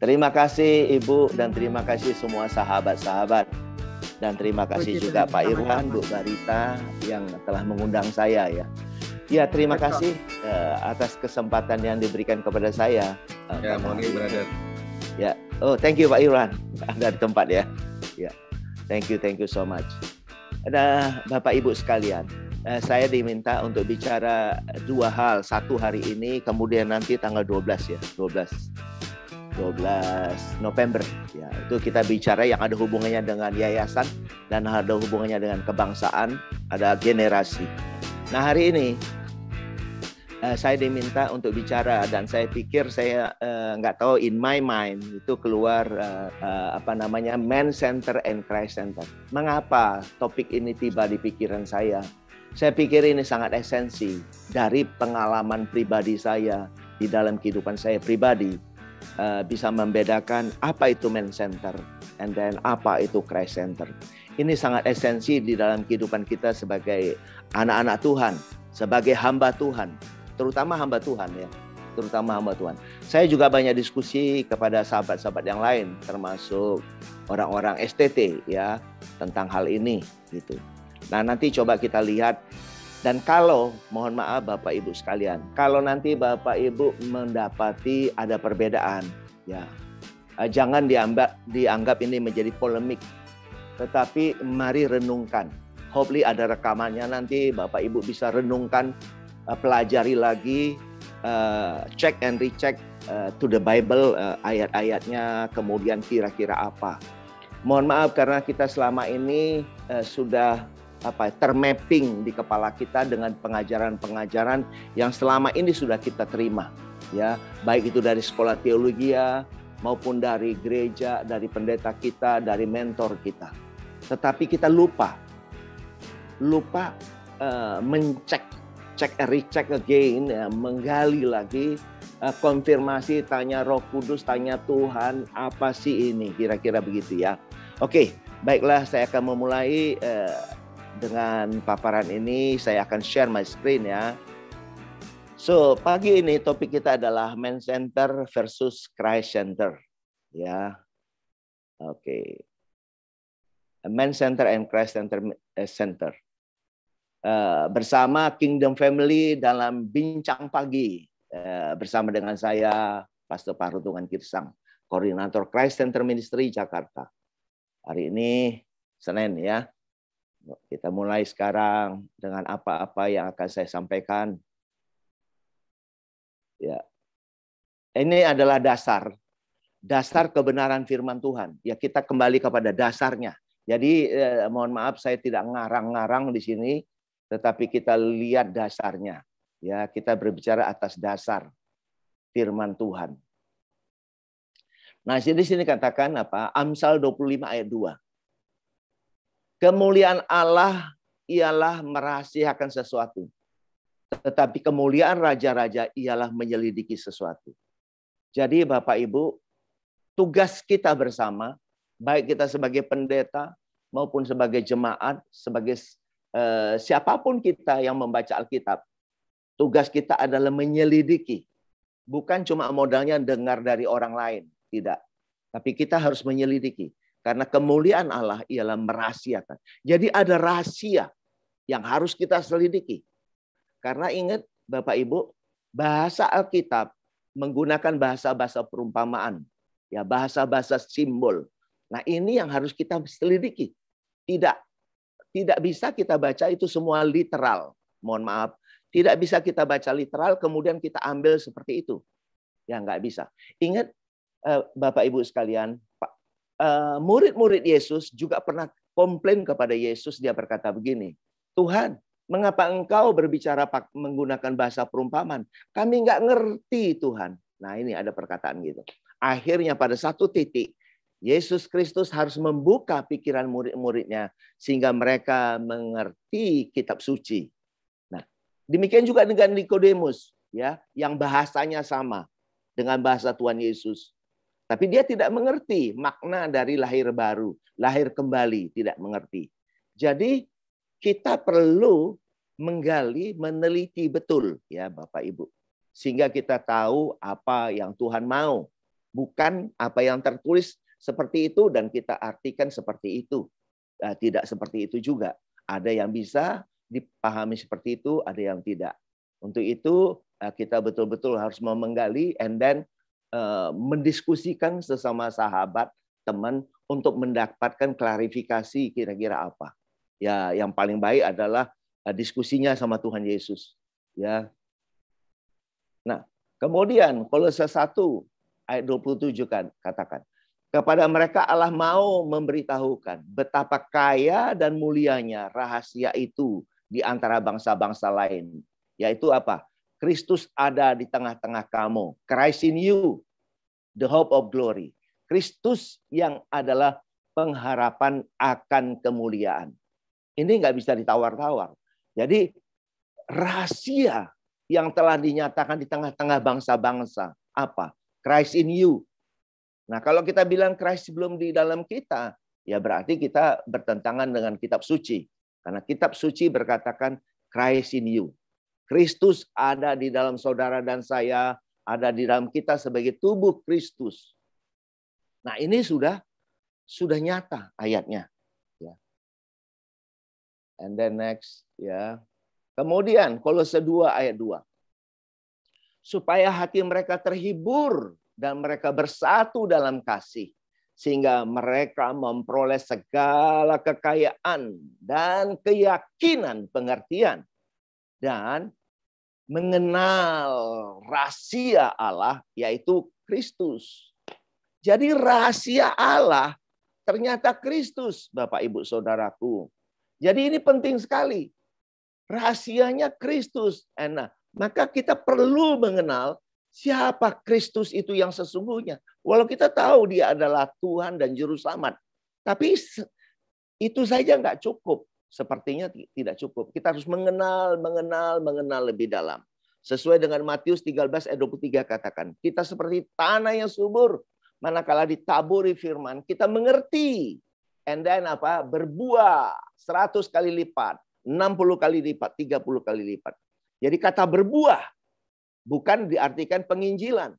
Terima kasih Ibu dan terima kasih semua sahabat-sahabat. Dan terima kasih juga Pak Irwan, Bu Barita yang telah mengundang saya ya. Ya, terima kasih atas kesempatan yang diberikan kepada saya. Ya, morning brother. Ya, oh thank you Pak Irwan. Anda di tempat ya. Ya, thank you so much. Ada Bapak Ibu sekalian, saya diminta untuk bicara dua hal. Satu hari ini, kemudian nanti tanggal 12 ya, 12 November ya, itu kita bicara yang ada hubungannya dengan yayasan dan ada hubungannya dengan kebangsaan, ada generasi. Nah, hari ini saya diminta untuk bicara dan saya pikir saya nggak tahu, in my mind itu keluar Man Center and Christ Center. Mengapa topik ini tiba di pikiran saya? Saya pikir ini sangat esensi dari pengalaman pribadi saya di dalam kehidupan saya pribadi. Bisa membedakan apa itu Man Center and then apa itu Christ Center. Ini sangat esensi di dalam kehidupan kita sebagai anak-anak Tuhan, sebagai hamba Tuhan, terutama hamba Tuhan ya, terutama hamba Tuhan. Saya juga banyak diskusi kepada sahabat-sahabat yang lain, termasuk orang-orang STT ya, tentang hal ini gitu. Nah, nanti coba kita lihat. Dan kalau, mohon maaf Bapak Ibu sekalian, kalau nanti Bapak Ibu mendapati ada perbedaan, ya jangan dianggap ini menjadi polemik, tetapi mari renungkan. Hopefully ada rekamannya nanti, Bapak Ibu bisa renungkan, pelajari lagi, check and recheck to the Bible, ayat-ayatnya, kemudian kira-kira apa. Mohon maaf karena kita selama ini sudah termapping di kepala kita dengan pengajaran-pengajaran yang selama ini sudah kita terima ya, baik itu dari sekolah teologi ya, maupun dari gereja, dari pendeta kita, dari mentor kita. Tetapi kita lupa check and recheck again ya, menggali lagi, konfirmasi, tanya Roh Kudus, tanya Tuhan, apa sih ini, kira-kira begitu ya. Oke, baiklah, saya akan memulai dengan paparan ini. Saya akan share my screen ya. So, pagi ini topik kita adalah Man Center versus Christ Center. Ya. Oke. Man Center and Christ Center. Bersama Kingdom Family dalam Bincang Pagi. Bersama dengan saya, Pastor Parutungan Kirsang, Koordinator Christ Center Ministry Jakarta. Hari ini Senin ya. Kita mulai sekarang dengan apa-apa yang akan saya sampaikan. Ya, ini adalah dasar kebenaran firman Tuhan. Ya, kita kembali kepada dasarnya. Jadi mohon maaf saya tidak ngarang-ngarang di sini, tetapi kita lihat dasarnya. Ya, kita berbicara atas dasar firman Tuhan. Nah, di sini katakan apa? Amsal 25 ayat 2. Kemuliaan Allah ialah merahasiakan sesuatu. Tetapi kemuliaan raja-raja ialah menyelidiki sesuatu. Jadi Bapak Ibu, tugas kita bersama, baik kita sebagai pendeta maupun sebagai jemaat, sebagai siapapun kita yang membaca Alkitab, tugas kita adalah menyelidiki. Bukan cuma modalnya dengar dari orang lain, tidak. Tapi kita harus menyelidiki. Karena kemuliaan Allah ialah merahasiakan. Jadi ada rahasia yang harus kita selidiki. Karena ingat Bapak Ibu, bahasa Alkitab menggunakan bahasa-bahasa perumpamaan. Ya, bahasa-bahasa simbol. Nah, ini yang harus kita selidiki. Tidak bisa kita baca itu semua literal. Mohon maaf. Tidak bisa kita baca literal kemudian kita ambil seperti itu. Ya, nggak bisa. Ingat Bapak Ibu sekalian, murid-murid Yesus juga pernah komplain kepada Yesus. Dia berkata begini, Tuhan, mengapa engkau berbicara menggunakan bahasa perumpamaan? Kami nggak ngerti Tuhan. Nah, ini ada perkataan gitu. Akhirnya pada satu titik, Yesus Kristus harus membuka pikiran murid-muridnya sehingga mereka mengerti kitab suci. Nah, demikian juga dengan Nikodemus ya, yang bahasanya sama dengan bahasa Tuhan Yesus. Tapi dia tidak mengerti makna dari lahir baru, lahir kembali, tidak mengerti. Jadi kita perlu menggali, meneliti betul ya Bapak Ibu. Sehingga kita tahu apa yang Tuhan mau Bukan apa yang tertulis seperti itu dan kita artikan seperti itu. Tidak seperti itu juga. Ada yang bisa dipahami seperti itu, ada yang tidak. Untuk itu kita betul-betul harus menggali and then mendiskusikan sesama sahabat, teman untuk mendapatkan klarifikasi kira-kira apa. Ya, yang paling baik adalah diskusinya sama Tuhan Yesus. Ya. Nah, kemudian Kolose 1 ayat 27 kan katakan, kepada mereka Allah mau memberitahukan betapa kaya dan mulianya rahasia itu di antara bangsa-bangsa lain. Yaitu apa? Kristus ada di tengah-tengah kamu. Christ in you, the hope of glory. Kristus yang adalah pengharapan akan kemuliaan. Ini nggak bisa ditawar-tawar. Jadi rahasia yang telah dinyatakan di tengah-tengah bangsa-bangsa. Apa? Christ in you. Nah, kalau kita bilang Christ belum di dalam kita, ya berarti kita bertentangan dengan kitab suci. Karena kitab suci berkatakan Christ in you. Kristus ada di dalam saudara dan saya, ada di dalam kita sebagai tubuh Kristus. Nah, ini sudah nyata ayatnya. Ya. And then next, ya. Kemudian Kolose 2 ayat 2. Supaya hati mereka terhibur dan mereka bersatu dalam kasih. Sehingga mereka memperoleh segala kekayaan dan keyakinan pengertian. Dan mengenal rahasia Allah, yaitu Kristus. Jadi rahasia Allah ternyata Kristus, Bapak Ibu Saudaraku. Jadi ini penting sekali. Rahasianya Kristus. Nah, maka kita perlu mengenal siapa Kristus itu yang sesungguhnya. Walau kita tahu dia adalah Tuhan dan Juru Selamat. Tapi itu saja nggak cukup. Sepertinya tidak cukup. Kita harus mengenal lebih dalam. Sesuai dengan Matius 13 ayat 23 katakan. Kita seperti tanah yang subur. Manakala ditaburi firman, kita mengerti. And then apa? Berbuah 100 kali lipat. 60 kali lipat, 30 kali lipat. Jadi kata berbuah bukan diartikan penginjilan,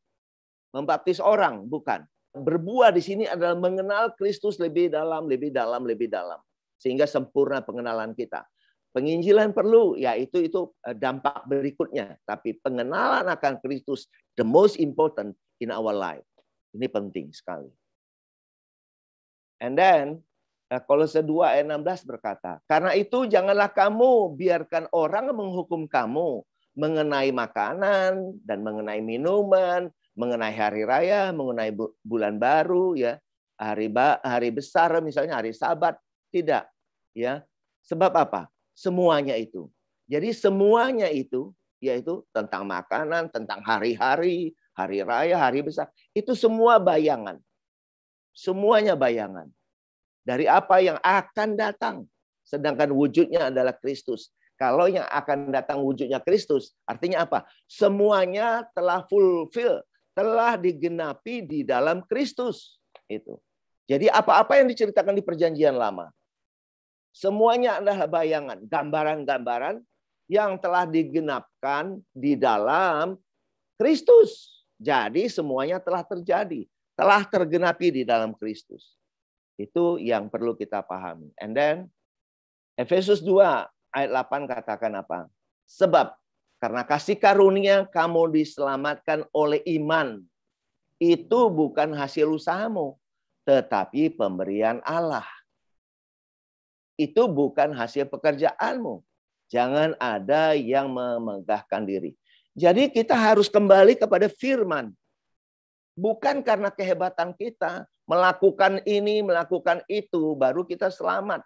membaptis orang, bukan. Berbuah di sini adalah mengenal Kristus lebih dalam, lebih dalam, lebih dalam. Sehingga sempurna pengenalan kita. Penginjilan perlu, yaitu itu dampak berikutnya. Tapi pengenalan akan Kristus, the most important in our life. Ini penting sekali. And then, Kolose 2 ayat 16 berkata, karena itu janganlah kamu biarkan orang menghukum kamu mengenai makanan dan mengenai minuman, mengenai hari raya, mengenai bulan baru, ya, hari besar misalnya hari Sabat, tidak, ya. Sebab apa? Semuanya itu. Jadi semuanya itu yaitu tentang makanan, tentang hari-hari, hari raya, hari besar, itu semua bayangan. Semuanya bayangan. Dari apa yang akan datang. Sedangkan wujudnya adalah Kristus. Kalau yang akan datang wujudnya Kristus, artinya apa? Semuanya telah fulfill, telah digenapi di dalam Kristus. Itu. Jadi apa-apa yang diceritakan di Perjanjian Lama, semuanya adalah bayangan, gambaran-gambaran yang telah digenapkan di dalam Kristus. Jadi semuanya telah terjadi, telah tergenapi di dalam Kristus. Itu yang perlu kita pahami. And then Efesus 2 ayat 8 katakan apa? Sebab karena kasih karunia kamu diselamatkan oleh iman. Itu bukan hasil usahamu, tetapi pemberian Allah. Itu bukan hasil pekerjaanmu. Jangan ada yang memegahkan diri. Jadi kita harus kembali kepada firman. Bukan karena kehebatan kita, melakukan ini, melakukan itu, baru kita selamat.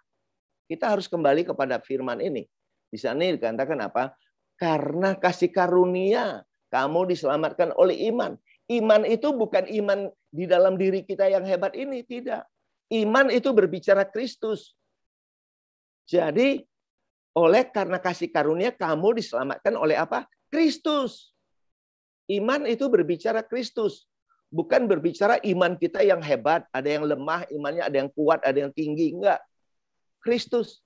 Kita harus kembali kepada firman ini. Di sana dikatakan apa? Karena kasih karunia, kamu diselamatkan oleh iman. Iman itu bukan iman di dalam diri kita yang hebat ini, tidak. Iman itu berbicara Kristus. Jadi, karena kasih karunia, kamu diselamatkan oleh apa? Kristus. Iman itu berbicara Kristus. Bukan berbicara iman kita yang hebat, ada yang lemah imannya, ada yang kuat, ada yang tinggi. Enggak. Kristus.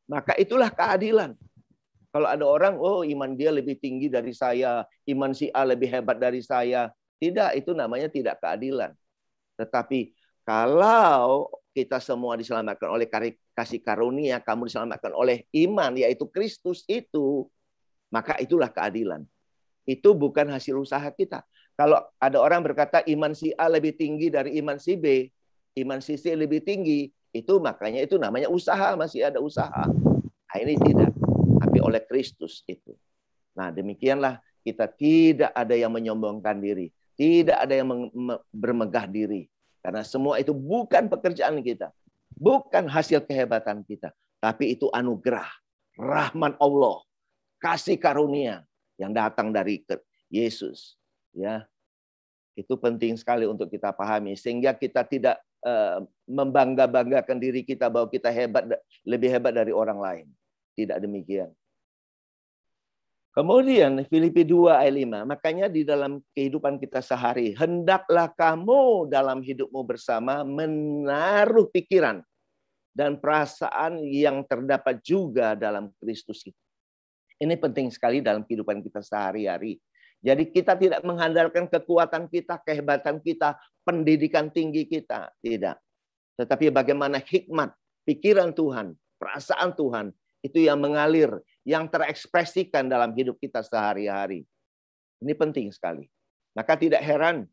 Maka itulah keadilan. Kalau ada orang, oh iman dia lebih tinggi dari saya, iman si A lebih hebat dari saya. Tidak, itu namanya tidak keadilan. Tetapi kalau kita semua diselamatkan oleh kasih karunia, kamu diselamatkan oleh iman, yaitu Kristus itu, maka itulah keadilan. Itu bukan hasil usaha kita. Kalau ada orang berkata iman si A lebih tinggi dari iman si B, iman si C lebih tinggi, itu makanya itu namanya usaha, masih ada usaha. Nah, ini tidak, tapi oleh Kristus itu. Nah, demikianlah kita tidak ada yang menyombongkan diri. Tidak ada yang bermegah diri. Karena semua itu bukan pekerjaan kita. Bukan hasil kehebatan kita. Tapi itu anugerah. Rahmat Allah. Kasih karunia yang datang dari Yesus. Ya, itu penting sekali untuk kita pahami. Sehingga kita tidak membangga-banggakan diri kita bahwa kita hebat, lebih hebat dari orang lain. Tidak demikian. Kemudian Filipi 2 ayat 5, makanya di dalam kehidupan kita sehari, hendaklah kamu dalam hidupmu bersama menaruh pikiran dan perasaan yang terdapat juga dalam Kristus itu. Ini penting sekali dalam kehidupan kita sehari-hari. Jadi kita tidak mengandalkan kekuatan kita, kehebatan kita, pendidikan tinggi kita. Tidak. Tetapi bagaimana hikmat, pikiran Tuhan, perasaan Tuhan, itu yang mengalir, yang terekspresikan dalam hidup kita sehari-hari. Ini penting sekali. Maka tidak heran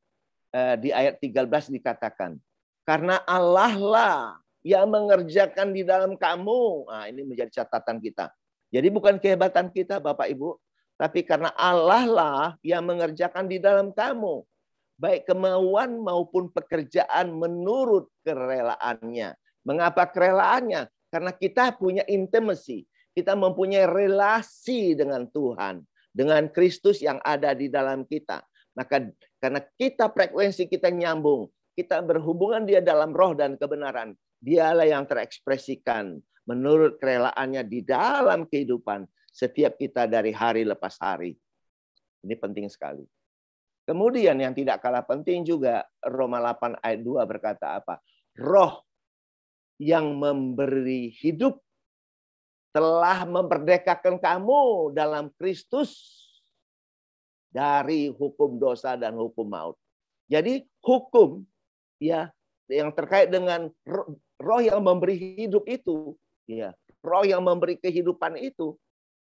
di ayat 13 dikatakan, karena Allah lah yang mengerjakan di dalam kamu. Nah, ini menjadi catatan kita. Jadi bukan kehebatan kita Bapak Ibu, tapi karena Allah lah yang mengerjakan di dalam kamu. Baik kemauan maupun pekerjaan menurut kerelaannya. Mengapa kerelaannya? Karena kita punya intimacy. Kita mempunyai relasi dengan Tuhan. Dengan Kristus yang ada di dalam kita. Maka karena kita frekuensi kita nyambung. Kita berhubungan dia dalam roh dan kebenaran. Dialah yang terekspresikan menurut kerelaannya di dalam kehidupan setiap kita dari hari lepas hari. Ini penting sekali. Kemudian yang tidak kalah penting juga Roma 8 ayat 2 berkata apa? Roh yang memberi hidup telah memperdekakan kamu dalam Kristus dari hukum dosa dan hukum maut. Jadi hukum ya yang terkait dengan roh yang memberi hidup itu, ya, roh yang memberi kehidupan itu,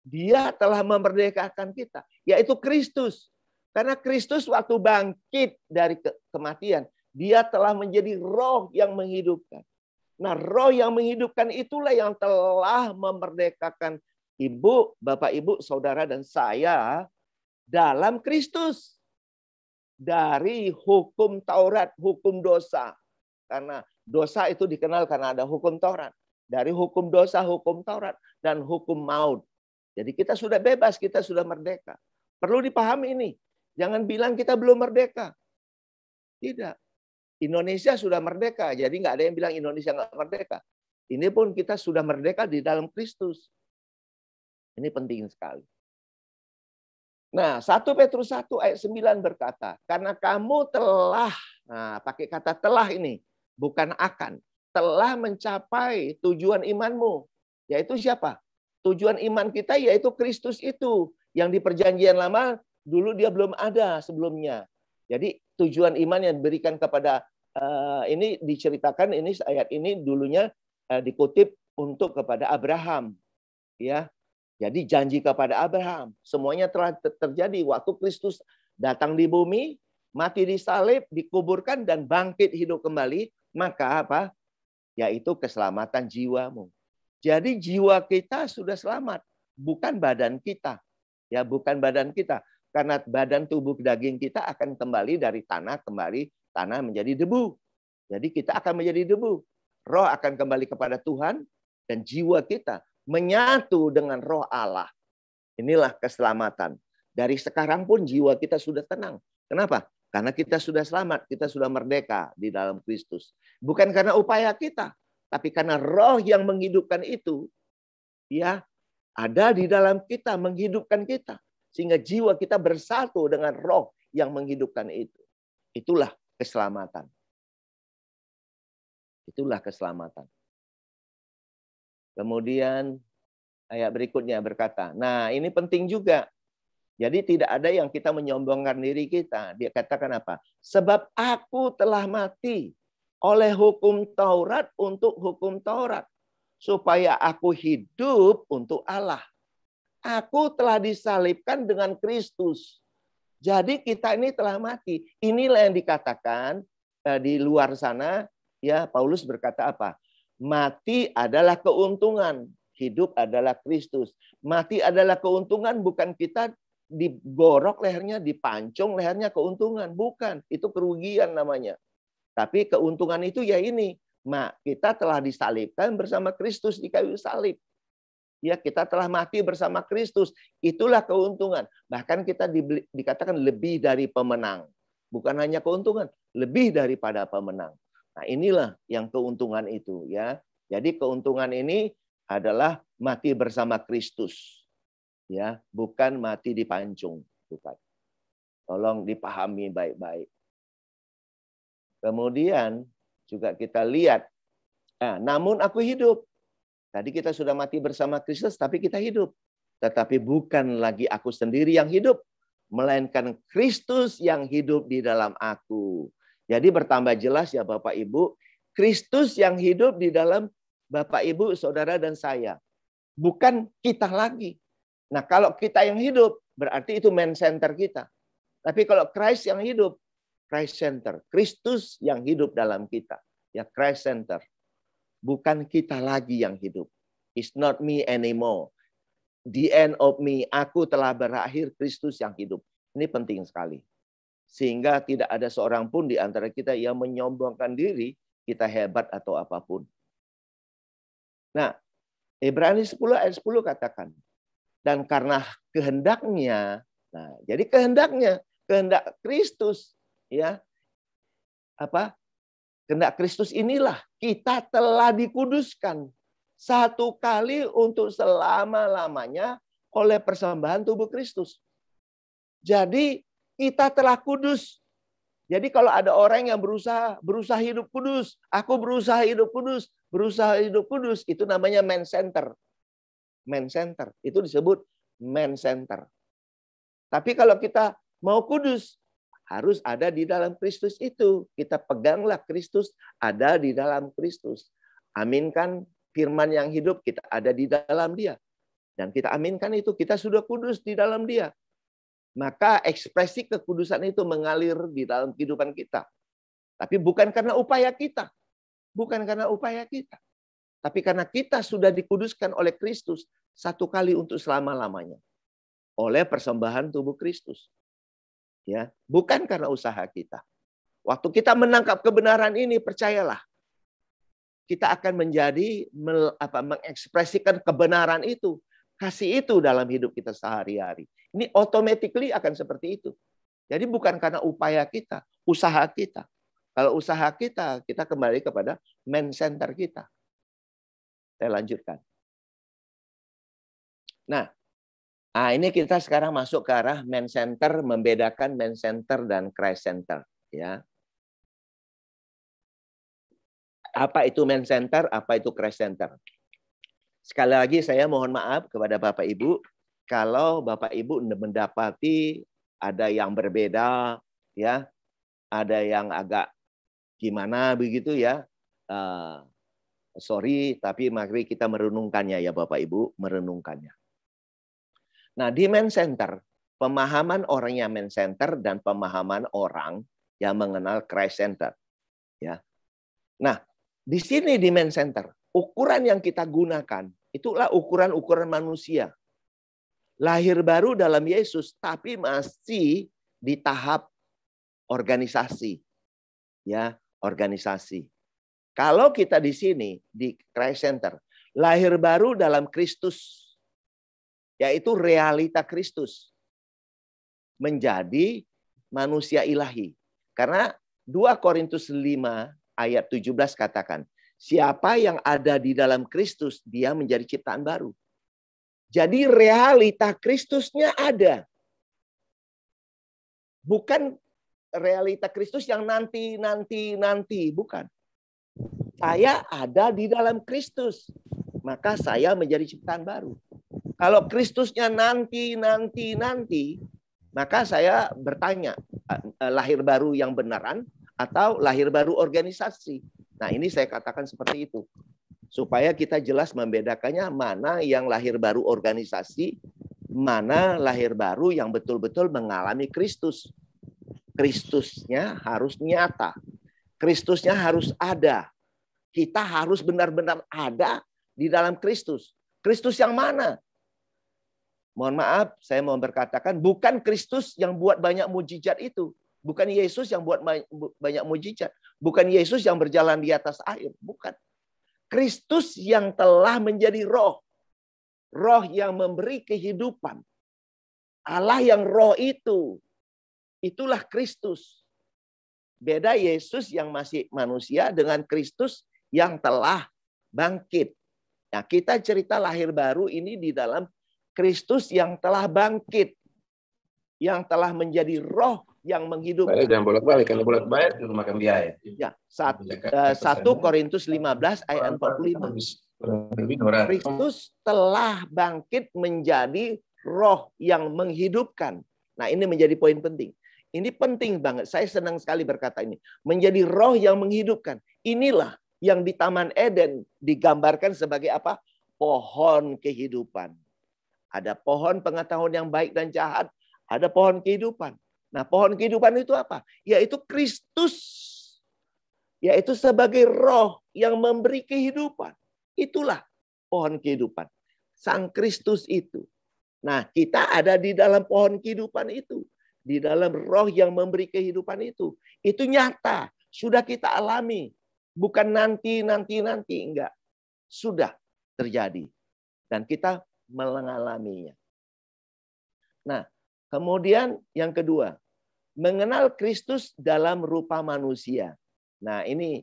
dia telah memperdekakan kita, yaitu Kristus. Karena Kristus waktu bangkit dari kematian, dia telah menjadi roh yang menghidupkan. Nah, roh yang menghidupkan itulah yang telah memerdekakan ibu, bapak, ibu, saudara, dan saya dalam Kristus. Dari hukum Taurat, hukum dosa. Karena dosa itu dikenal karena ada hukum Taurat. Dari hukum dosa, hukum Taurat, dan hukum maut. Jadi kita sudah bebas, kita sudah merdeka. Perlu dipahami ini. Jangan bilang kita belum merdeka. Tidak. Indonesia sudah merdeka, jadi nggak ada yang bilang Indonesia nggak merdeka. Ini pun kita sudah merdeka di dalam Kristus. Ini penting sekali. Nah, 1 Petrus 1 ayat 9 berkata, karena kamu telah, nah pakai kata telah ini, bukan akan, telah mencapai tujuan imanmu. Yaitu siapa? Tujuan iman kita yaitu Kristus itu. Yang di perjanjian lama, dulu dia belum ada sebelumnya. Jadi tujuan iman yang diberikan kepada ini diceritakan ini ayat ini dulunya dikutip untuk kepada Abraham, ya. Jadi janji kepada Abraham semuanya telah terjadi waktu Kristus datang di bumi, mati di salib, dikuburkan dan bangkit hidup kembali, maka apa? Yaitu keselamatan jiwamu. Jadi jiwa kita sudah selamat, bukan badan kita. Ya, bukan badan kita. Karena badan tubuh daging kita akan kembali dari tanah, tanah menjadi debu. Jadi kita akan menjadi debu. Roh akan kembali kepada Tuhan dan jiwa kita menyatu dengan roh Allah. Inilah keselamatan. Dari sekarang pun jiwa kita sudah tenang. Kenapa? Karena kita sudah selamat, kita sudah merdeka di dalam Kristus. Bukan karena upaya kita, tapi karena roh yang menghidupkan itu ya ada di dalam kita, menghidupkan kita. Sehingga jiwa kita bersatu dengan roh yang menghidupkan itu. Itulah keselamatan. Itulah keselamatan. Kemudian ayat berikutnya berkata, nah ini penting juga. Jadi tidak ada yang kita menyombongkan diri kita. Dia katakan apa? Sebab aku telah mati oleh hukum Taurat untuk hukum Taurat, supaya aku hidup untuk Allah. Aku telah disalibkan dengan Kristus. Jadi kita ini telah mati. Inilah yang dikatakan di luar sana, ya Paulus berkata apa? Mati adalah keuntungan, hidup adalah Kristus. Mati adalah keuntungan, bukan kita digorok lehernya, dipancung lehernya keuntungan, bukan. Itu kerugian namanya. Tapi keuntungan itu ya ini, kita telah disalibkan bersama Kristus di kayu salib. Ya, kita telah mati bersama Kristus. Itulah keuntungan. Bahkan kita dikatakan lebih dari pemenang. Bukan hanya keuntungan, lebih daripada pemenang. Nah, inilah yang keuntungan itu, ya. Jadi keuntungan ini adalah mati bersama Kristus. Ya, bukan mati dipancung, bukan. Tolong dipahami baik-baik. Kemudian juga kita lihat, namun aku hidup. Tadi kita sudah mati bersama Kristus, tapi kita hidup. Tetapi bukan lagi aku sendiri yang hidup, melainkan Kristus yang hidup di dalam aku. Jadi bertambah jelas ya Bapak Ibu, Kristus yang hidup di dalam Bapak Ibu, saudara dan saya. Bukan kita lagi. Nah kalau kita yang hidup, berarti itu man center kita. Tapi kalau Christ yang hidup, Christ center. Kristus yang hidup dalam kita. Ya Christ center. Bukan kita lagi yang hidup. It's not me anymore. The end of me. Aku telah berakhir, Kristus yang hidup. Ini penting sekali. Sehingga tidak ada seorang pun di antara kita yang menyombongkan diri, kita hebat atau apapun. Nah, Ibrani 10 ayat 10 katakan. Dan karena kehendaknya, nah jadi kehendak Kristus, ya apa? Kehendak Kristus inilah kita telah dikuduskan satu kali untuk selama-lamanya oleh persembahan tubuh Kristus. Jadi kita telah kudus. Jadi kalau ada orang yang berusaha hidup kudus, aku berusaha hidup kudus, itu namanya man center. Man center, itu disebut man center. Tapi kalau kita mau kudus, harus ada di dalam Kristus itu. Kita peganglah Kristus, ada di dalam Kristus. Aminkan firman yang hidup, kita ada di dalam Dia. Dan kita aminkan itu, kita sudah kudus di dalam Dia. Maka ekspresi kekudusan itu mengalir di dalam kehidupan kita. Tapi bukan karena upaya kita. Bukan karena upaya kita. Tapi karena kita sudah dikuduskan oleh Kristus satu kali untuk selama-lamanya. Oleh persembahan tubuh Kristus. Ya, bukan karena usaha kita. Waktu kita menangkap kebenaran ini, percayalah, kita akan mengekspresikan kebenaran itu, kasih itu dalam hidup kita sehari-hari. Ini automatically akan seperti itu. Jadi bukan karena upaya kita, usaha kita. Kalau usaha kita, kita kembali kepada man center kita. Saya lanjutkan. Nah, ini kita sekarang masuk ke arah man center, membedakan man center dan Christ center. Ya. Apa itu man center, apa itu Christ center? Sekali lagi saya mohon maaf kepada Bapak Ibu, kalau Bapak Ibu mendapati ada yang berbeda, ya, ada yang agak gimana begitu ya. Sorry, tapi mari kita merenungkannya ya Bapak Ibu, merenungkannya. Nah, di man center, pemahaman orang yang man center dan pemahaman orang yang mengenal Christ center. Ya. Nah, di sini di man center, ukuran yang kita gunakan itulah ukuran-ukuran manusia. Lahir baru dalam Yesus, tapi masih di tahap organisasi. Ya, organisasi. Kalau kita di sini di Christ center, lahir baru dalam Kristus. Yaitu realita Kristus. Menjadi manusia ilahi. Karena 2 Korintus 5 ayat 17 katakan, siapa yang ada di dalam Kristus, dia menjadi ciptaan baru. Jadi realita Kristusnya ada. Bukan realita Kristus yang nanti. Bukan. Saya ada di dalam Kristus. Maka saya menjadi ciptaan baru. Kalau Kristusnya nanti, Maka saya bertanya, lahir baru yang beneran atau lahir baru organisasi? Nah, ini saya katakan seperti itu. Supaya kita jelas membedakannya mana yang lahir baru organisasi, mana lahir baru yang betul-betul mengalami Kristus. Kristusnya harus nyata. Kristusnya harus ada. Kita harus benar-benar ada di dalam Kristus. Kristus yang mana? Mohon maaf, saya mau berkatakan bukan Kristus yang buat banyak mujizat itu. Bukan Yesus yang buat banyak mujizat. Bukan Yesus yang berjalan di atas air. Bukan. Kristus yang telah menjadi roh. Roh yang memberi kehidupan. Allah yang roh itu. Itulah Kristus. Beda Yesus yang masih manusia dengan Kristus yang telah bangkit. Nah, kita cerita lahir baru ini di dalam Kristus yang telah bangkit, yang telah menjadi roh yang menghidupkan. Jangan bolak-balik, kalau bolak-balik itu makan biaya. Ya, 1 Korintus 15 ayat 45. Kristus telah bangkit menjadi roh yang menghidupkan. Nah, ini menjadi poin penting. Ini penting banget. Saya senang sekali berkata ini. Menjadi roh yang menghidupkan. Inilah yang di Taman Eden digambarkan sebagai apa? Pohon kehidupan. Ada pohon pengetahuan yang baik dan jahat. Ada pohon kehidupan. Nah, pohon kehidupan itu apa? Yaitu Kristus. Yaitu sebagai roh yang memberi kehidupan. Itulah pohon kehidupan. Sang Kristus itu. Nah, kita ada di dalam pohon kehidupan itu. Di dalam roh yang memberi kehidupan itu. Itu nyata. Sudah kita alami. Bukan nanti. Enggak. Sudah terjadi. Dan kita mengalaminya. Nah, kemudian yang kedua, mengenal Kristus dalam rupa manusia. Nah, ini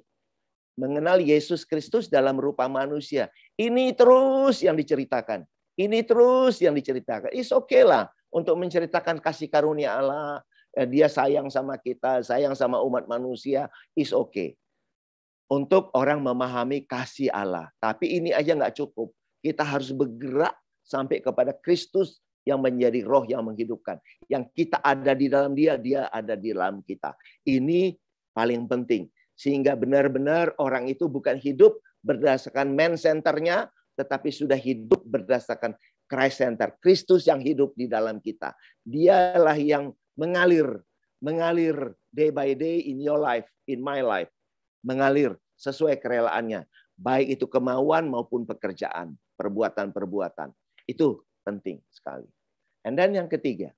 mengenal Yesus Kristus dalam rupa manusia. Ini terus yang diceritakan. Ini terus yang diceritakan. It's okay lah untuk menceritakan kasih karunia Allah. Dia sayang sama kita, sayang sama umat manusia. It's okay. Untuk orang memahami kasih Allah. Tapi ini aja nggak cukup. Kita harus bergerak sampai kepada Kristus yang menjadi roh yang menghidupkan. Yang kita ada di dalam dia, dia ada di dalam kita. Ini paling penting. Sehingga benar-benar orang itu bukan hidup berdasarkan man-centernya, tetapi sudah hidup berdasarkan Christ center. Kristus yang hidup di dalam kita. Dialah yang mengalir day by day in your life, in my life. Mengalir sesuai kerelaannya. Baik itu kemauan maupun pekerjaan, perbuatan-perbuatan. Itu penting sekali. And then yang ketiga.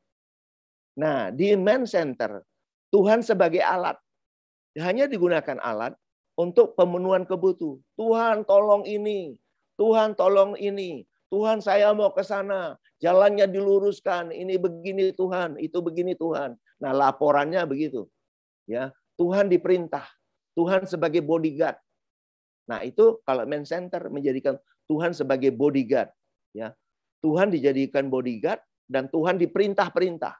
Nah, di man center, Tuhan sebagai alat. Hanya digunakan alat untuk pemenuhan kebutuhan. Tuhan tolong ini. Tuhan tolong ini. Tuhan saya mau ke sana. Jalannya diluruskan. Ini begini Tuhan. Itu begini Tuhan. Nah, laporannya begitu. Ya, Tuhan diperintah. Tuhan sebagai bodyguard. Nah, itu kalau man center menjadikan Tuhan sebagai bodyguard. Ya, Tuhan dijadikan bodyguard dan Tuhan diperintah-perintah.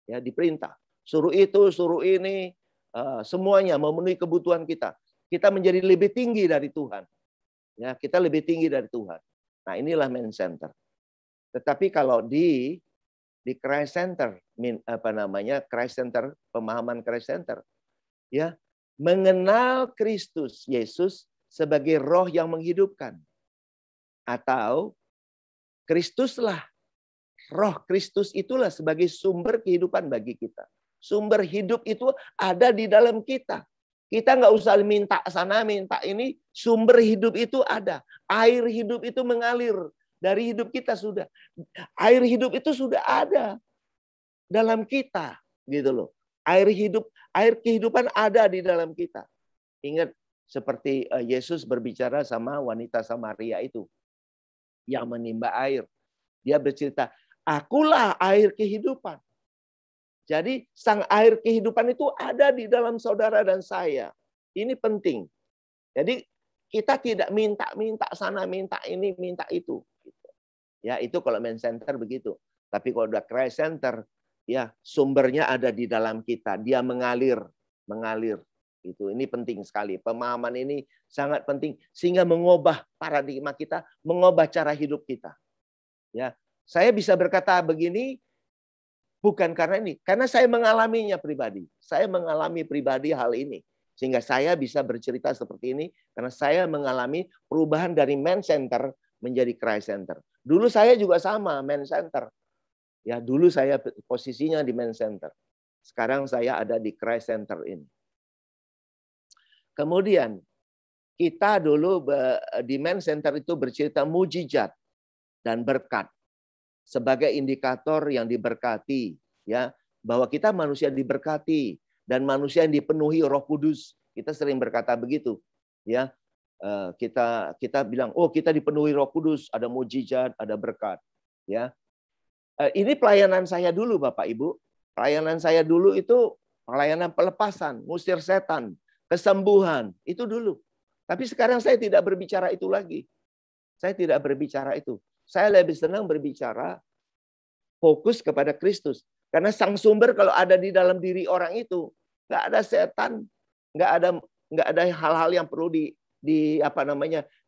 Ya, diperintah. Suruh itu, suruh ini, semuanya memenuhi kebutuhan kita. Kita menjadi lebih tinggi dari Tuhan. Ya, kita lebih tinggi dari Tuhan. Nah, inilah man center. Tetapi kalau di Christ center, Christ center, pemahaman Christ center, ya, mengenal Kristus Yesus sebagai roh yang menghidupkan. Atau Kristuslah, roh Kristus itulah sebagai sumber kehidupan bagi kita. Sumber hidup itu ada di dalam kita. Kita nggak usah minta sana, minta ini. Sumber hidup itu ada. Air hidup itu mengalir. Dari hidup kita sudah. Air hidup itu sudah ada dalam kita. Gitu loh. Air hidup, air kehidupan ada di dalam kita. Ingat seperti Yesus berbicara sama wanita Samaria itu. Yang menimba air. Dia bercerita, akulah air kehidupan. Jadi sang air kehidupan itu ada di dalam saudara dan saya. Ini penting. Jadi kita tidak minta sana, minta ini, minta itu. Ya, itu kalau man center begitu. Tapi kalau udah Christ center, ya sumbernya ada di dalam kita. Dia mengalir. Itu ini penting sekali. Pemahaman ini sangat penting sehingga mengubah paradigma kita, mengubah cara hidup kita. Ya, saya bisa berkata begini, Bukan karena ini, karena saya mengalaminya pribadi. Saya mengalami pribadi hal ini. Sehingga saya bisa bercerita seperti ini karena saya mengalami perubahan dari man center menjadi Christ center. Dulu saya juga sama, man center. Ya, dulu saya posisinya di man center. Sekarang saya ada di Christ center ini. Kemudian kita dulu di man center itu bercerita mujizat dan berkat sebagai indikator yang diberkati, ya, bahwa kita manusia diberkati dan manusia yang dipenuhi Roh Kudus. Kita sering berkata begitu, ya. Kita bilang, oh kita dipenuhi Roh Kudus, ada mujizat, ada berkat, ya. Ini pelayanan saya dulu, Bapak Ibu. Pelayanan saya dulu itu pelayanan pelepasan, ngusir setan, kesembuhan, itu dulu. Tapi sekarang saya tidak berbicara itu lagi. Saya tidak berbicara itu. Saya lebih senang berbicara fokus kepada Kristus. Karena sang sumber kalau ada di dalam diri orang itu, nggak ada setan, nggak ada hal-hal yang perlu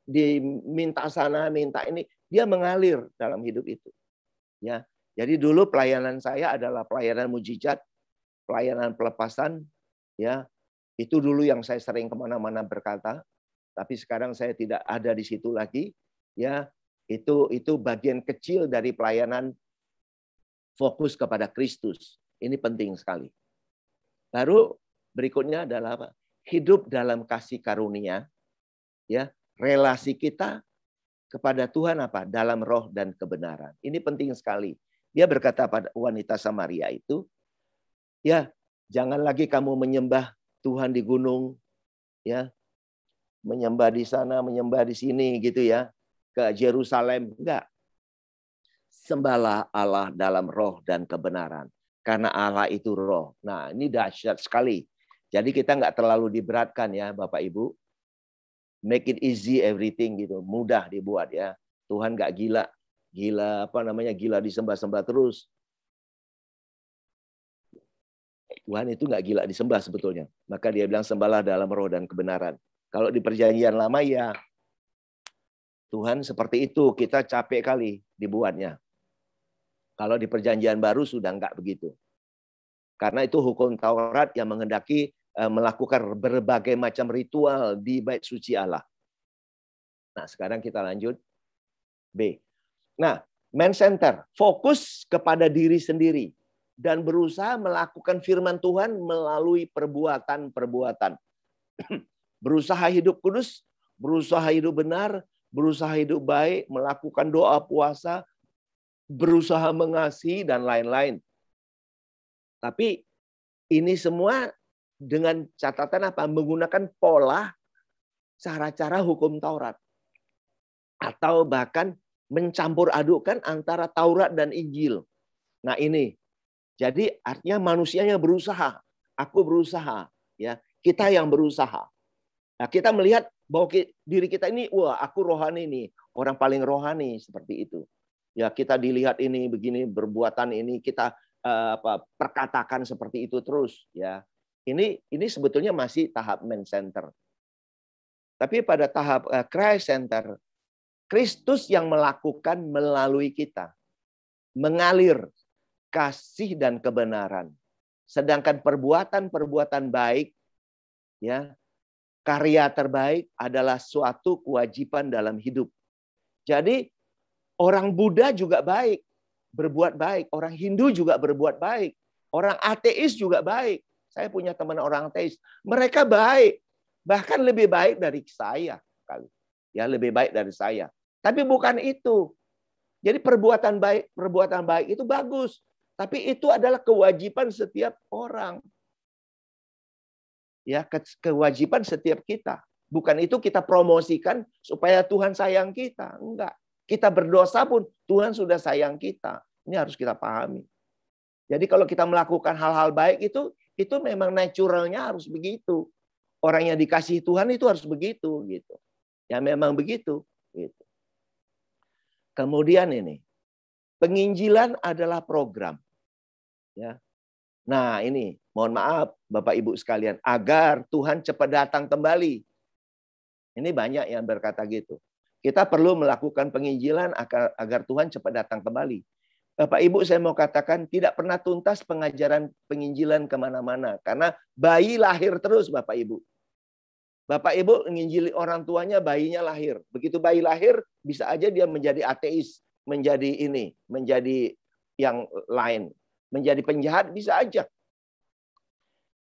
diminta sana, minta ini. Dia mengalir dalam hidup itu. Ya, jadi dulu pelayanan saya adalah pelayanan mujizat, pelayanan pelepasan. Ya, itu dulu yang saya sering kemana-mana berkata. Tapi sekarang saya tidak ada di situ lagi. Ya, itu bagian kecil dari pelayanan fokus kepada Kristus. Ini penting sekali. Baru berikutnya adalah apa? Hidup dalam kasih karunia. Ya, relasi kita kepada Tuhan apa? Dalam roh dan kebenaran. Ini penting sekali. Dia berkata pada wanita Samaria itu, ya, jangan lagi kamu menyembah Tuhan di gunung, ya, menyembah di sana, menyembah di sini, gitu ya, ke Yerusalem. Enggak. Sembahlah Allah dalam roh dan kebenaran. Karena Allah itu roh. Nah, ini dahsyat sekali. Jadi kita nggak terlalu diberatkan ya, Bapak Ibu. Make it easy everything gitu. Mudah dibuat ya. Tuhan nggak gila. Gila disembah-sembah terus. Tuhan itu nggak gila disembah sebetulnya. Maka dia bilang sembahlah dalam roh dan kebenaran. Kalau di perjanjian lama ya Tuhan seperti itu. Kita capek kali dibuatnya. Kalau di perjanjian baru sudah enggak begitu. Karena itu hukum Taurat yang menghendaki melakukan berbagai macam ritual di bait suci Allah. Nah, sekarang kita lanjut. B. Nah, man center. Fokus kepada diri sendiri. Dan berusaha melakukan firman Tuhan melalui perbuatan-perbuatan. Berusaha hidup kudus, berusaha hidup benar, berusaha hidup baik, melakukan doa puasa, berusaha mengasihi, dan lain-lain. Tapi ini semua dengan catatan apa? Menggunakan pola cara-cara hukum Taurat. Atau bahkan mencampur adukkan antara Taurat dan Injil. Nah ini, jadi artinya manusianya berusaha. Aku berusaha. Ya, kita yang berusaha. Nah kita melihat bahwa diri kita ini, wah aku rohani nih. Orang paling rohani seperti itu. Ya kita dilihat ini begini berbuatan ini kita perkatakan seperti itu terus ya. Ini sebetulnya masih tahap man center. Tapi pada tahap Christ center, Kristus yang melakukan melalui kita. Mengalir kasih dan kebenaran. Sedangkan perbuatan-perbuatan baik ya, karya terbaik adalah suatu kewajiban dalam hidup. Jadi orang Buddha juga baik, berbuat baik. Orang Hindu juga berbuat baik. Orang ateis juga baik. Saya punya teman orang ateis. Mereka baik. Bahkan lebih baik dari saya. Ya, lebih baik dari saya. Tapi bukan itu. Jadi perbuatan baik itu bagus. Tapi itu adalah kewajiban setiap orang. Ya, kewajiban setiap kita. Bukan itu kita promosikan supaya Tuhan sayang kita. Enggak. Kita berdosa pun Tuhan sudah sayang kita. Ini harus kita pahami. Jadi kalau kita melakukan hal-hal baik itu memang naturalnya harus begitu. Orang yang dikasihi Tuhan itu harus begitu gitu. Ya memang begitu gitu. Kemudian ini penginjilan adalah program. Ya. Nah, ini mohon maaf Bapak Ibu sekalian agar Tuhan cepat datang kembali. Ini banyak yang berkata gitu. Kita perlu melakukan penginjilan agar Tuhan cepat datang kembali. Bapak Ibu, saya mau katakan tidak pernah tuntas pengajaran penginjilan kemana-mana. Karena bayi lahir terus Bapak Ibu. Bapak Ibu menginjili orang tuanya, bayinya lahir. Begitu bayi lahir, bisa aja dia menjadi ateis. Menjadi yang lain. Menjadi penjahat, bisa aja.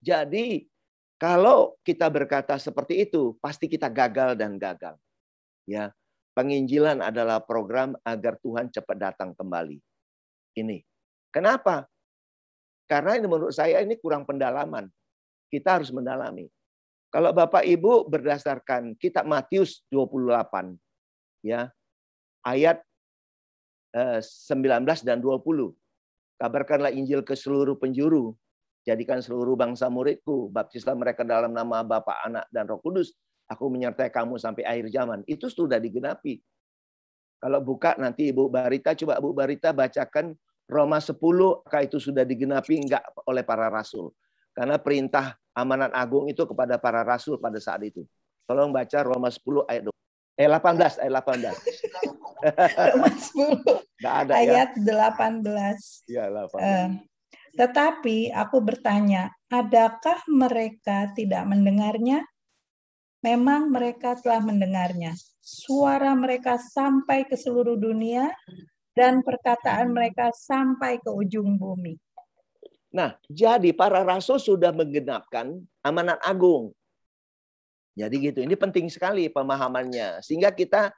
Jadi, kalau kita berkata seperti itu, pasti kita gagal dan gagal. Ya, penginjilan adalah program agar Tuhan cepat datang kembali. Ini. Kenapa? Karena ini menurut saya ini kurang pendalaman. Kita harus mendalami. Kalau Bapak Ibu berdasarkan kitab Matius 28 ya, ayat 19 dan 20. Kabarkanlah Injil ke seluruh penjuru. Jadikan seluruh bangsa muridku. Baptislah mereka dalam nama Bapa, Anak, dan Roh Kudus. Aku menyertai kamu sampai akhir zaman. Itu sudah digenapi. Kalau buka nanti Ibu Barita, coba Ibu Barita bacakan Roma 10, apakah itu sudah digenapi enggak oleh para rasul. Karena perintah amanat agung itu kepada para rasul pada saat itu. Tolong baca Roma 10 ayat 18. Roma 10 ada, ayat ya? 18. Ya, 18. Tetapi aku bertanya, adakah mereka tidak mendengarnya? Memang mereka telah mendengarnya. Suara mereka sampai ke seluruh dunia, dan perkataan mereka sampai ke ujung bumi. Nah, jadi para rasul sudah menggenapkan amanat agung. Jadi gitu, ini penting sekali pemahamannya. Sehingga kita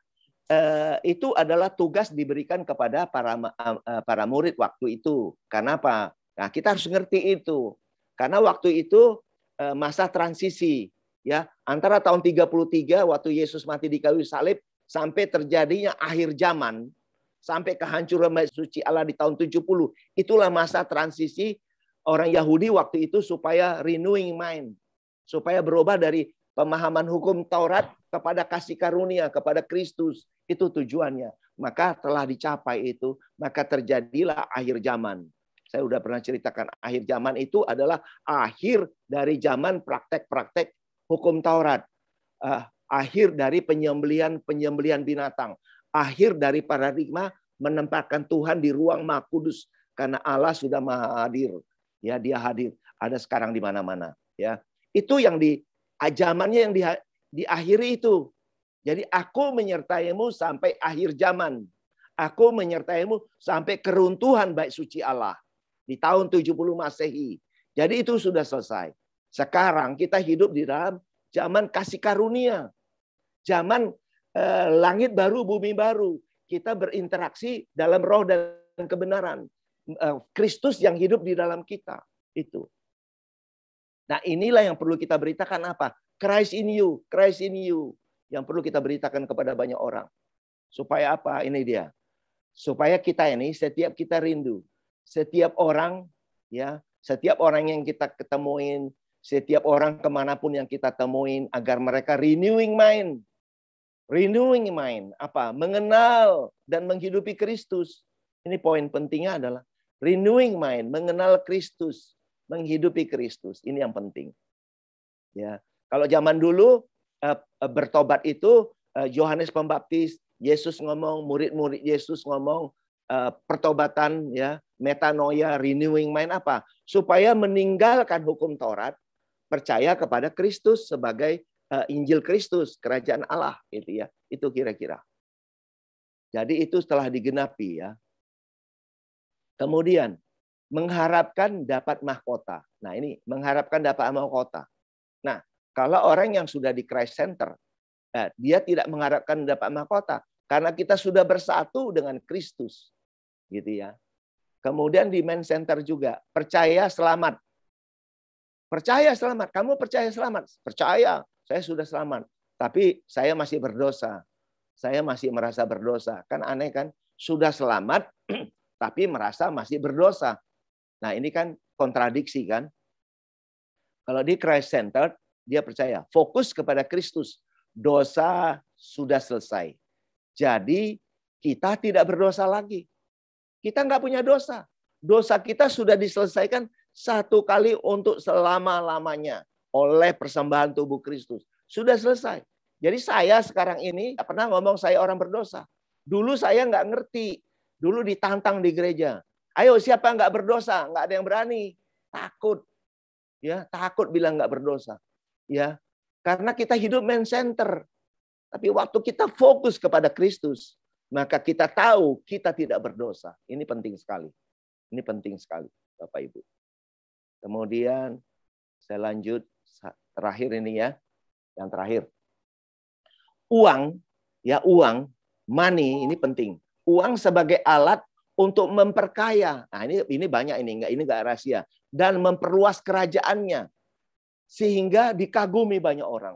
itu adalah tugas diberikan kepada para murid waktu itu. Karena apa? Nah, kita harus ngerti itu. Karena waktu itu masa transisi, ya, antara tahun 33 waktu Yesus mati di kayu salib sampai terjadinya akhir zaman. Sampai kehancuran bait suci Allah di tahun 70. Itulah masa transisi orang Yahudi waktu itu supaya renewing mind. Supaya berubah dari pemahaman hukum Taurat kepada kasih karunia, kepada Kristus. Itu tujuannya. Maka telah dicapai itu, maka terjadilah akhir zaman. Saya sudah pernah ceritakan akhir zaman itu adalah akhir dari zaman praktek-praktek hukum Taurat. Akhir dari penyembelihan binatang. Akhir dari paradigma menempatkan Tuhan di ruang Maha Kudus karena Allah sudah Maha hadir. Ya, Dia hadir. Ada sekarang di mana-mana, ya. Itu yang di zamannya yang diakhiri itu. Jadi aku menyertaimu sampai akhir zaman. Aku menyertaimu sampai keruntuhan bait suci Allah di tahun 70 Masehi. Jadi itu sudah selesai. Sekarang kita hidup di dalam zaman kasih karunia. Zaman langit baru, bumi baru. Kita berinteraksi dalam roh dan kebenaran. Kristus yang hidup di dalam kita. Itu. Nah, inilah yang perlu kita beritakan apa? Christ in you, Christ in you. Yang perlu kita beritakan kepada banyak orang. Supaya apa? Ini dia. Supaya kita ini, setiap kita rindu. Setiap orang, ya, setiap orang yang kita ketemuin, setiap orang kemanapun yang kita temuin, agar mereka renewing mind. Renewing mind, apa? Mengenal dan menghidupi Kristus. Ini poin pentingnya adalah renewing mind, mengenal Kristus, menghidupi Kristus. Ini yang penting. Ya, kalau zaman dulu bertobat itu Yohanes Pembaptis, Yesus ngomong, murid-murid Yesus ngomong pertobatan, ya, metanoia, renewing mind apa? Supaya meninggalkan hukum Taurat, percaya kepada Kristus sebagai Injil Kristus, kerajaan Allah, gitu ya. Itu kira-kira. Jadi itu setelah digenapi, ya. Kemudian mengharapkan dapat mahkota. Nah, ini mengharapkan dapat mahkota. Nah, kalau orang yang sudah di Christ Center, dia tidak mengharapkan dapat mahkota karena kita sudah bersatu dengan Kristus, gitu ya. Kemudian di Man Center juga percaya selamat. Percaya selamat. Kamu percaya selamat? Percaya. Saya sudah selamat, tapi saya masih berdosa. Saya masih merasa berdosa. Kan aneh kan? Sudah selamat, tapi merasa masih berdosa. Nah, ini kan kontradiksi kan? Kalau di Christ Centered, dia percaya. Fokus kepada Kristus. Dosa sudah selesai. Jadi, kita tidak berdosa lagi. Kita nggak punya dosa. Dosa kita sudah diselesaikan satu kali untuk selama-lamanya. Oleh persembahan tubuh Kristus. Sudah selesai. Jadi saya sekarang ini pernah ngomong saya orang berdosa. Dulu saya nggak ngerti. Dulu ditantang di gereja. Ayo, siapa nggak berdosa? Nggak ada yang berani. Takut. Ya, takut bilang nggak berdosa. Ya, karena kita hidup man center. Tapi waktu kita fokus kepada Kristus, maka kita tahu kita tidak berdosa. Ini penting sekali. Ini penting sekali, Bapak Ibu. Kemudian saya lanjut terakhir ini ya. Yang terakhir. Uang, ya uang, money ini penting. Uang sebagai alat untuk memperkaya. Nah, ini banyak ini enggak rahasia, dan memperluas kerajaannya sehingga dikagumi banyak orang,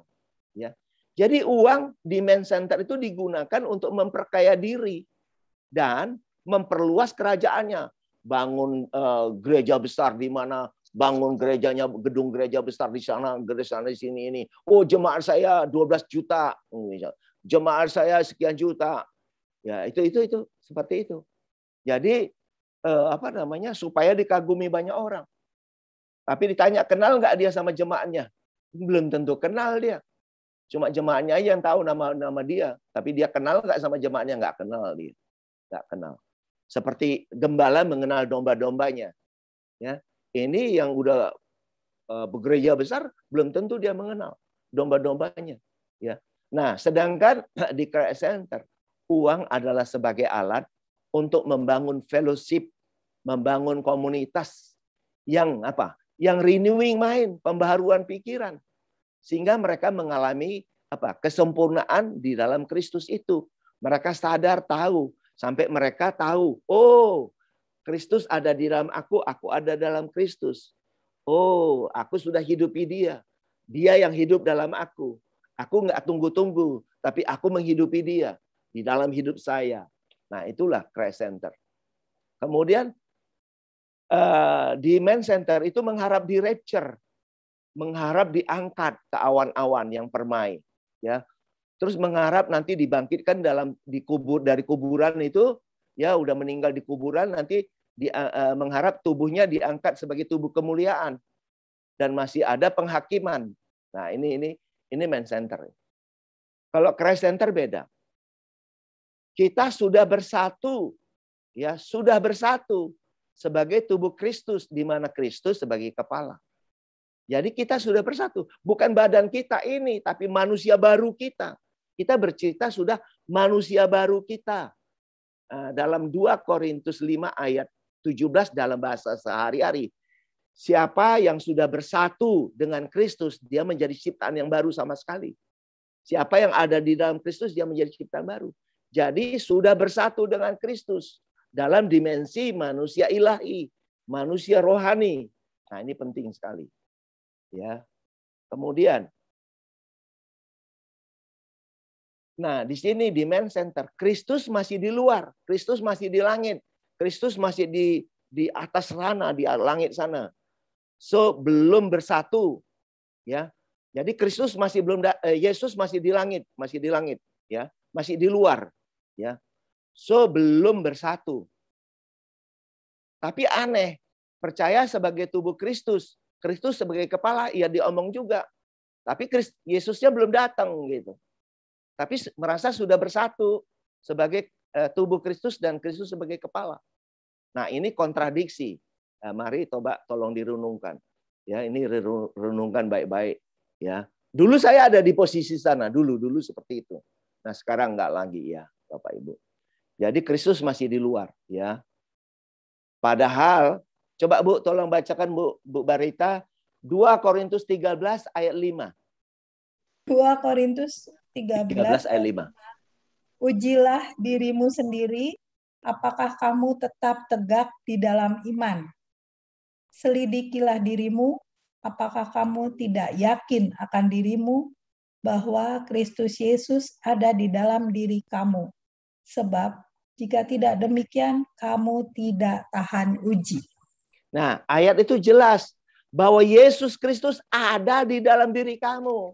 ya. Jadi uang di man center itu digunakan untuk memperkaya diri dan memperluas kerajaannya. Bangun gereja besar di mana, bangun gerejanya, gedung gereja besar di sana, gereja sana di sini ini. Oh, jemaat saya 12 juta. Jemaat saya sekian juta. Ya, itu seperti itu. Jadi supaya dikagumi banyak orang. Tapi ditanya kenal nggak dia sama jemaatnya? Belum tentu kenal dia. Cuma jemaatnya aja yang tahu nama dia. Tapi dia kenal nggak sama jemaatnya? Nggak kenal dia. Nggak kenal. Seperti gembala mengenal domba-dombanya. Ya, ini yang udah begereja besar belum tentu dia mengenal domba-dombanya. Ya. Nah, sedangkan di Christ Center uang adalah sebagai alat untuk membangun fellowship, membangun komunitas yang Yang renewing mind, pembaharuan pikiran. Sehingga mereka mengalami kesempurnaan di dalam Kristus itu. Mereka sadar, tahu, sampai mereka tahu, oh, Kristus ada di dalam aku ada dalam Kristus. Oh, aku sudah hidupi dia. Dia yang hidup dalam aku. Aku nggak tunggu-tunggu, tapi aku menghidupi dia di dalam hidup saya. Nah, itulah Christ Center. Kemudian di man center itu mengharap di rapture. Mengharap diangkat ke awan-awan yang permai, ya. Terus mengharap nanti dibangkitkan dari kuburan itu, ya udah meninggal di kuburan, nanti mengharap tubuhnya diangkat sebagai tubuh kemuliaan dan masih ada penghakiman. Nah, ini man center. Kalau Christ Center beda. Kita sudah bersatu, ya, sudah bersatu sebagai tubuh Kristus, di mana Kristus sebagai kepala. Jadi kita sudah bersatu. Bukan badan kita ini, tapi manusia baru kita. Kita bercerita sudah manusia baru kita. Dalam 2 Korintus 5 ayat 17 dalam bahasa sehari-hari. Siapa yang sudah bersatu dengan Kristus, dia menjadi ciptaan yang baru sama sekali. Siapa yang ada di dalam Kristus, dia menjadi ciptaan baru. Jadi sudah bersatu dengan Kristus dalam dimensi manusia ilahi, manusia rohani. Nah, ini penting sekali. Ya. Kemudian, nah di sini di man center, Kristus masih di luar, Kristus masih di langit, Kristus masih di atas sana, di langit sana. So belum bersatu, ya. Jadi Kristus masih belum, Yesus masih di langit, ya, masih di luar, ya. So belum bersatu. Tapi aneh, percaya sebagai tubuh Kristus. Kristus sebagai kepala, ya diomong juga. Tapi Yesusnya belum datang gitu. Tapi merasa sudah bersatu sebagai tubuh Kristus dan Kristus sebagai kepala. Nah, ini kontradiksi. Nah, mari coba tolong direnungkan. Ya, ini renungkan baik-baik. Ya, dulu saya ada di posisi sana, dulu seperti itu. Nah, sekarang enggak lagi ya, Bapak Ibu. Jadi Kristus masih di luar, ya. Padahal coba Bu, tolong bacakan Bu Barita 2 Korintus 13 ayat 5. 2 Korintus 13 ayat 5. Ujilah dirimu sendiri, apakah kamu tetap tegak di dalam iman. Selidikilah dirimu, apakah kamu tidak yakin akan dirimu bahwa Kristus Yesus ada di dalam diri kamu. Sebab jika tidak demikian, kamu tidak tahan uji. Nah, ayat itu jelas bahwa Yesus Kristus ada di dalam diri kamu.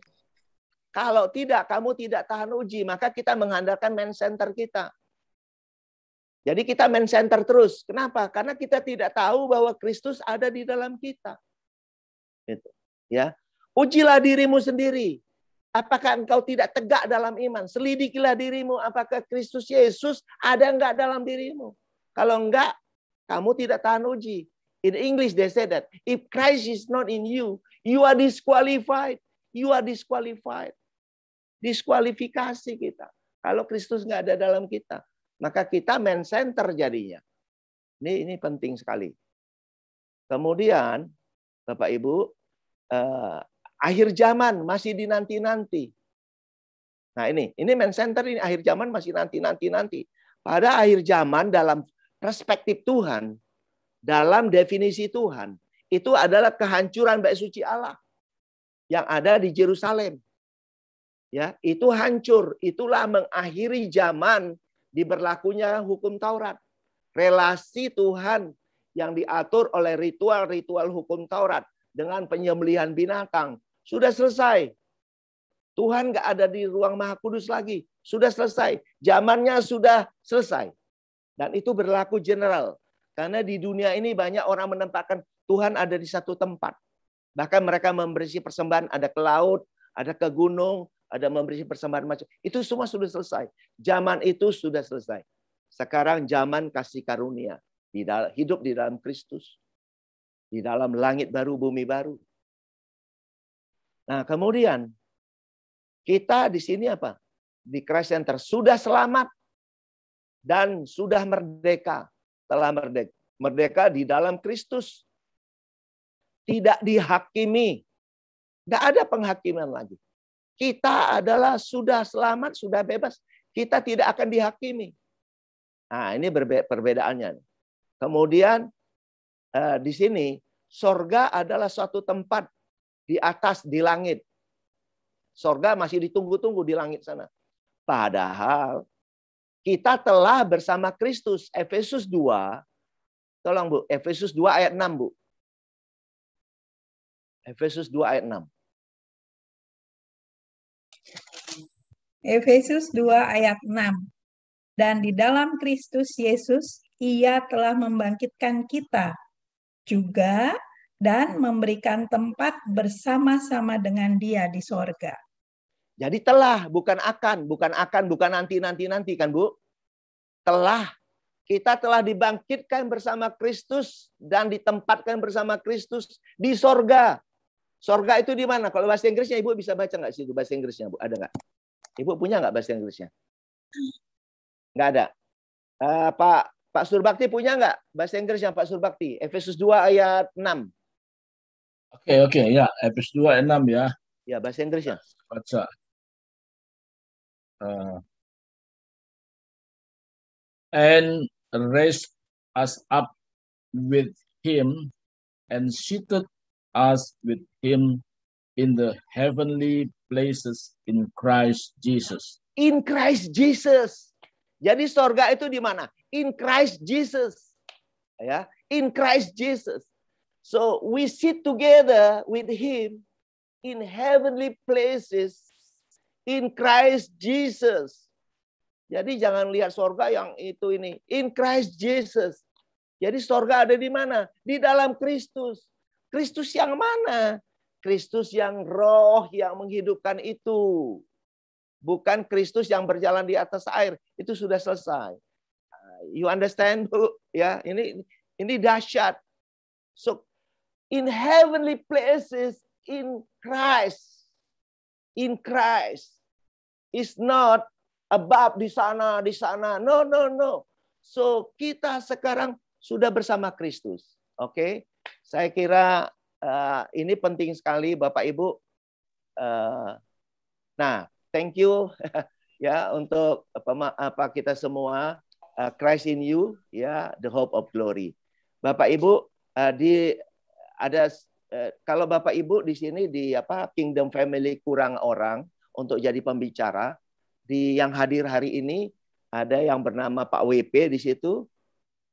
Kalau tidak, kamu tidak tahan uji, maka kita mengandalkan man center kita. Jadi kita man center terus. Kenapa? Karena kita tidak tahu bahwa Kristus ada di dalam kita. Gitu. Ya, ujilah dirimu sendiri. Apakah engkau tidak tegak dalam iman? Selidikilah dirimu, apakah Kristus Yesus ada enggak dalam dirimu? Kalau enggak, kamu tidak tahan uji. In English they say that if Christ is not in you, you are disqualified. You are disqualified. Diskualifikasi kita. Kalau Kristus nggak ada dalam kita, maka kita man center jadinya. Ini penting sekali. Kemudian, Bapak Ibu, akhir zaman masih dinanti-nanti. Nah ini man center, ini akhir zaman masih nanti. Pada akhir zaman dalam perspektif Tuhan, dalam definisi Tuhan, itu adalah kehancuran bait suci Allah yang ada di Yerusalem. Ya, itu hancur. Itulah mengakhiri zaman diberlakunya hukum Taurat. Relasi Tuhan yang diatur oleh ritual-ritual hukum Taurat dengan penyembelihan binatang sudah selesai. Tuhan nggak ada di ruang Maha Kudus lagi. Sudah selesai. Zamannya sudah selesai. Dan itu berlaku general. Karena di dunia ini banyak orang menempatkan Tuhan ada di satu tempat. Bahkan mereka memberi persembahan, ada ke laut, ada ke gunung, ada memberi persembahan macam. Itu semua sudah selesai. Zaman itu sudah selesai. Sekarang zaman kasih karunia. Hidup di dalam Kristus. Di dalam langit baru, bumi baru. Nah kemudian, kita di sini apa? Di Christ Center. Sudah selamat. Dan sudah merdeka. Telah merdeka di dalam Kristus. Tidak dihakimi. Tidak ada penghakiman lagi. Kita adalah sudah selamat, sudah bebas. Kita tidak akan dihakimi. Nah, ini perbedaannya. Kemudian di sini, sorga adalah suatu tempat di atas, di langit. Sorga masih ditunggu-tunggu di langit sana. Padahal kita telah bersama Kristus. Efesus 2. Tolong Bu, Efesus 2 ayat 6 Bu. Efesus 2 ayat 6. Efesus 2 ayat 6. Dan di dalam Kristus Yesus, Ia telah membangkitkan kita juga dan memberikan tempat bersama-sama dengan Dia di sorga. Jadi telah, bukan akan, bukan nanti kan Bu? Telah. Kita telah dibangkitkan bersama Kristus dan ditempatkan bersama Kristus di sorga. Sorga itu di mana? Kalau bahasa Inggrisnya Ibu bisa baca nggak sih bahasa Inggrisnya Bu? Ada nggak? Ibu punya nggak bahasa Inggrisnya? Nggak ada. Pak Surbakti punya nggak bahasa Inggrisnya Pak Surbakti? Efesus 2 ayat 6. Oke, ya. Efesus 2 ayat 6 ya. Ya, bahasa Inggrisnya. Baca. And raised us up with him and seated us with him in the heavenly places in Christ Jesus. In Christ Jesus. Jadi sorga itu di mana? In Christ Jesus. Ya, in Christ Jesus. So we sit together with him in heavenly places in Christ Jesus. Jadi jangan lihat sorga yang itu ini. In Christ Jesus. Jadi sorga ada di mana? Di dalam Kristus. Kristus yang mana? Kristus yang roh yang menghidupkan itu. Bukan Kristus yang berjalan di atas air. Itu sudah selesai. You understand, Bu? Ya, ini dahsyat. So in heavenly places in Christ. In Christ. Is not above di sana. No. So kita sekarang sudah bersama Kristus. Oke. Saya kira ini penting sekali Bapak Ibu. Nah, thank you ya untuk apa kita semua. Christ in you, ya, the hope of glory. Bapak Ibu kalau Bapak Ibu di sini di Kingdom Family kurang orang untuk jadi pembicara. Yang hadir hari ini ada yang bernama Pak WP di situ,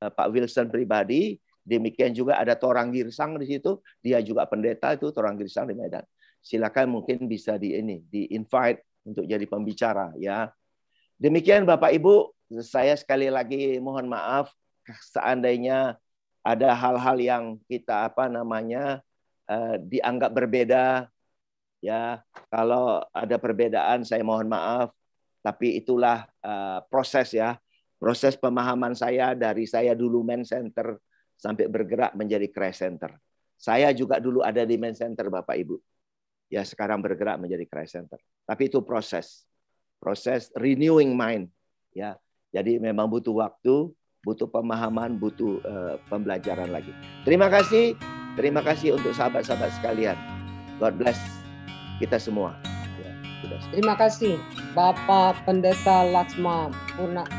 Pak Wilson pribadi. Demikian juga ada Torang Girsang di situ. Dia juga pendeta itu Torang Girsang di Medan. Silakan mungkin bisa di invite untuk jadi pembicara ya. Demikian Bapak Ibu, saya sekali lagi mohon maaf seandainya ada hal-hal yang kita dianggap berbeda ya. Kalau ada perbedaan saya mohon maaf, tapi itulah proses ya. Proses pemahaman saya dari saya dulu Man Center sampai bergerak menjadi Christ Center. Saya juga dulu ada di Men Center, Bapak Ibu. Ya, sekarang bergerak menjadi Christ Center. Tapi itu proses renewing mind. Ya, jadi memang butuh waktu, butuh pemahaman, butuh pembelajaran lagi. Terima kasih untuk sahabat-sahabat sekalian. God bless kita semua. Ya, terima kasih Bapak Pendeta Laksma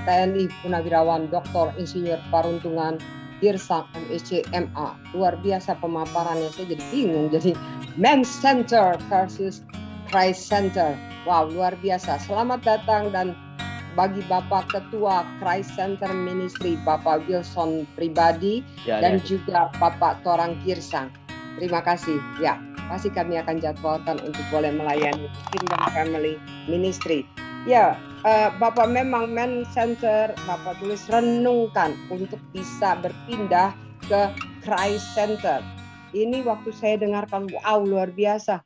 TNI Purnawirawan Dr. Insinyur Paruntungan Girsang MSc MA. Luar biasa pemaparannya, saya jadi bingung. Jadi Men Center versus Christ Center. Wow, luar biasa. Selamat datang dan bagi Bapak Ketua Christ Center Ministry, Bapak Wilson pribadi, dan juga Bapak Torang Girsang. Terima kasih. Ya, pasti kami akan jadwalkan untuk boleh melayani Kingdom Family Ministry. Ya, Bapak memang Men Center, Bapak tulis renungkan untuk bisa berpindah ke Christ Center. Ini waktu saya dengarkan, wow, luar biasa.